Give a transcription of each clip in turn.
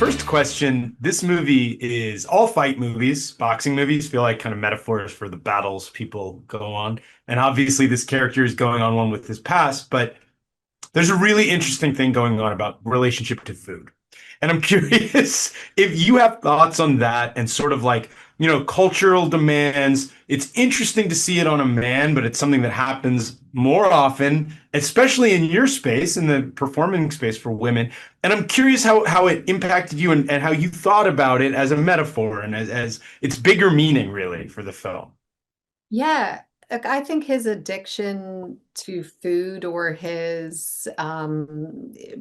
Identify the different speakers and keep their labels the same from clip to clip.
Speaker 1: first question, this movie is all fight movies. Boxing movies feel like kind of metaphors for the battles people go on. And obviously, this character is going on one with his past, but there's a really interesting thing going on about relationship to food. And I'm curious if you have thoughts on that and sort of like, cultural demands. It's interesting to see it on a man, but it's something that happens more often, especially in your space, in the performing space for women. And I'm curious how it impacted you and how you thought about it as a metaphor and as its bigger meaning, really, for the film.
Speaker 2: Yeah, like I think his addiction to food or his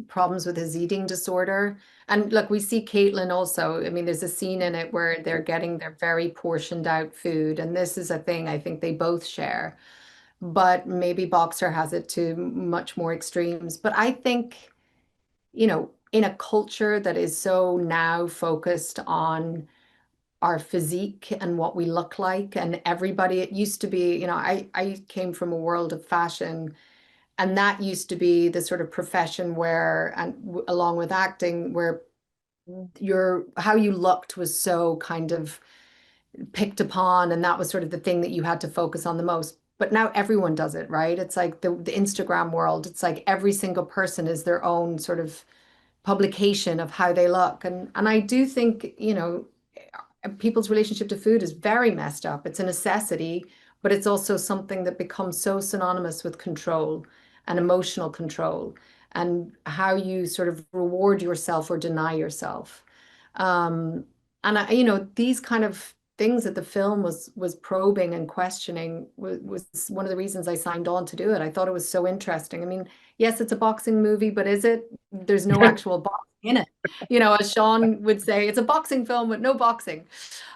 Speaker 2: problems with his eating disorder. And look, we see Caitlin also. I mean, there's a scene in it where they're getting their very portioned out food. And this is a thing I think they both share. But maybe Boxer has it to much more extremes. But I think, in a culture that is so now focused on our physique and what we look like and everybody it used to be I came from a world of fashion, and that used to be the sort of profession where along with acting where your how you looked was so kind of picked upon, and that was sort of the thing that you had to focus on the most. But now everyone does it, right? It's like the Instagram world. It's like every single person is their own sort of publication of how they look. And I do think, people's relationship to food is very messed up. It's a necessity, but it's also something that becomes so synonymous with control and emotional control and how you sort of reward yourself or deny yourself. These kind of things that the film was probing and questioning was one of the reasons I signed on to do it. I thought it was so interesting. I mean, yes, it's a boxing movie, but is it? There's no actual boxing in it. As Sean would say, it's a boxing film with no boxing.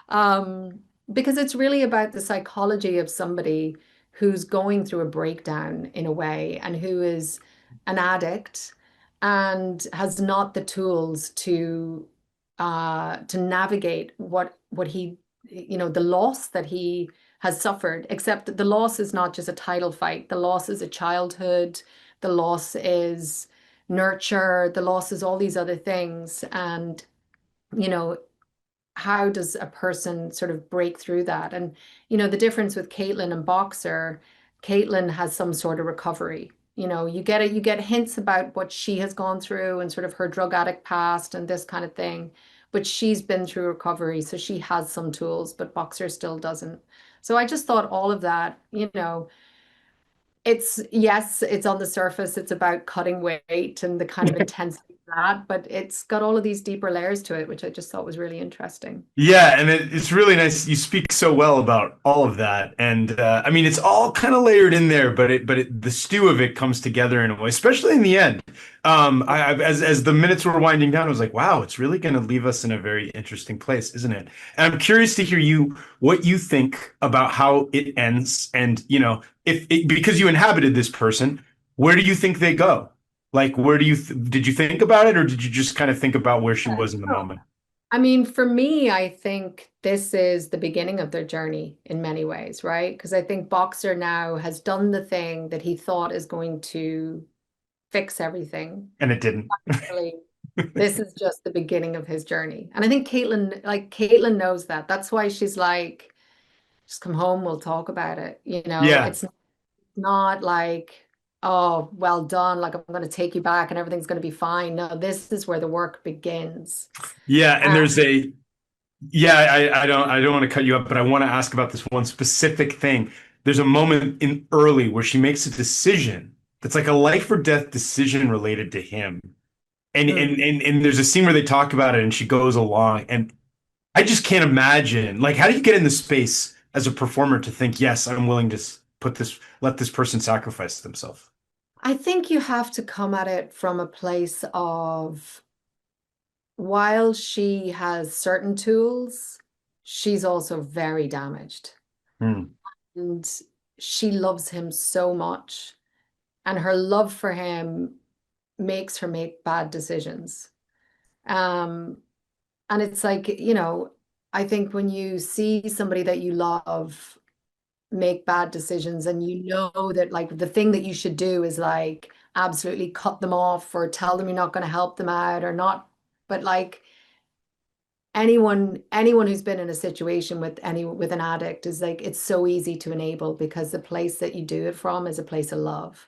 Speaker 2: Because it's really about the psychology of somebody who's going through a breakdown in a way and who is an addict and has not the tools to navigate what he the loss that he has suffered, except that the loss is not just a title fight. The loss is a childhood, the loss is nurture, the loss is all these other things. And you know how does a person sort of break through that? And the difference with Caitlin and Boxer, Caitlin has some sort of recovery. You get hints about what she has gone through and sort of her drug addict past and this kind of thing. But she's been through recovery, so she has some tools, but Boxer still doesn't. So I just thought all of that, it's yes, it's on the surface, it's about cutting weight and the kind of intensity of that, but it's got all of these deeper layers to it, which I just thought was really interesting.
Speaker 1: Yeah, and it's really nice. You speak so well about all of that, and I mean, it's all kind of layered in there, the stew of it comes together in a way, especially in the end. As the minutes were winding down, I was like, wow, it's really going to leave us in a very interesting place, isn't it? And I'm curious to hear what you think about how it ends, and if it, because you inhabited this person, where do you think they go? Like, where did you think about it, or did you just kind of think about where she was in the moment?
Speaker 2: I mean, for me, I think this is the beginning of their journey in many ways, right? Because I think Boxer now has done the thing that he thought is going to fix everything.
Speaker 1: And it didn't.
Speaker 2: Really, this is just the beginning of his journey. And I think Caitlin knows that. That's why she's like, just come home, we'll talk about it.
Speaker 1: Yeah.
Speaker 2: It's not like, oh, well done, like I'm going to take you back and everything's going to be fine. No, this is where the work begins.
Speaker 1: Yeah, and
Speaker 2: Um,
Speaker 1: I don't want to cut you up, but I want to ask about this one specific thing. There's a moment in early where she makes a decision that's like a life or death decision related to him. And there's a scene where they talk about it and she goes along and I just can't imagine, like, how do you get in the space as a performer to think, yes, I'm willing to let this person sacrifice themselves?
Speaker 2: I think you have to come at it from a place of while she has certain tools, she's also very damaged.
Speaker 1: Hmm.
Speaker 2: And she loves him so much. And her love for him makes her make bad decisions. Um, and it's like, I think when you see somebody that you love make bad decisions and you know that like the thing that you should do is absolutely cut them off or tell them you're not going to help them out or not, but like anyone who's been in a situation with an addict is like it's so easy to enable because the place that you do it from is a place of love.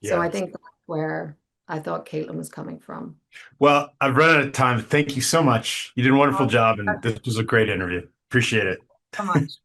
Speaker 2: So I
Speaker 1: Yeah.
Speaker 2: think that's where I thought Caitlin was coming from.
Speaker 1: Well, I've run out of time. Thank you so much. You did a wonderful
Speaker 2: Oh,
Speaker 1: job, and
Speaker 2: thank
Speaker 1: this was a great interview. Appreciate it.
Speaker 2: you so much.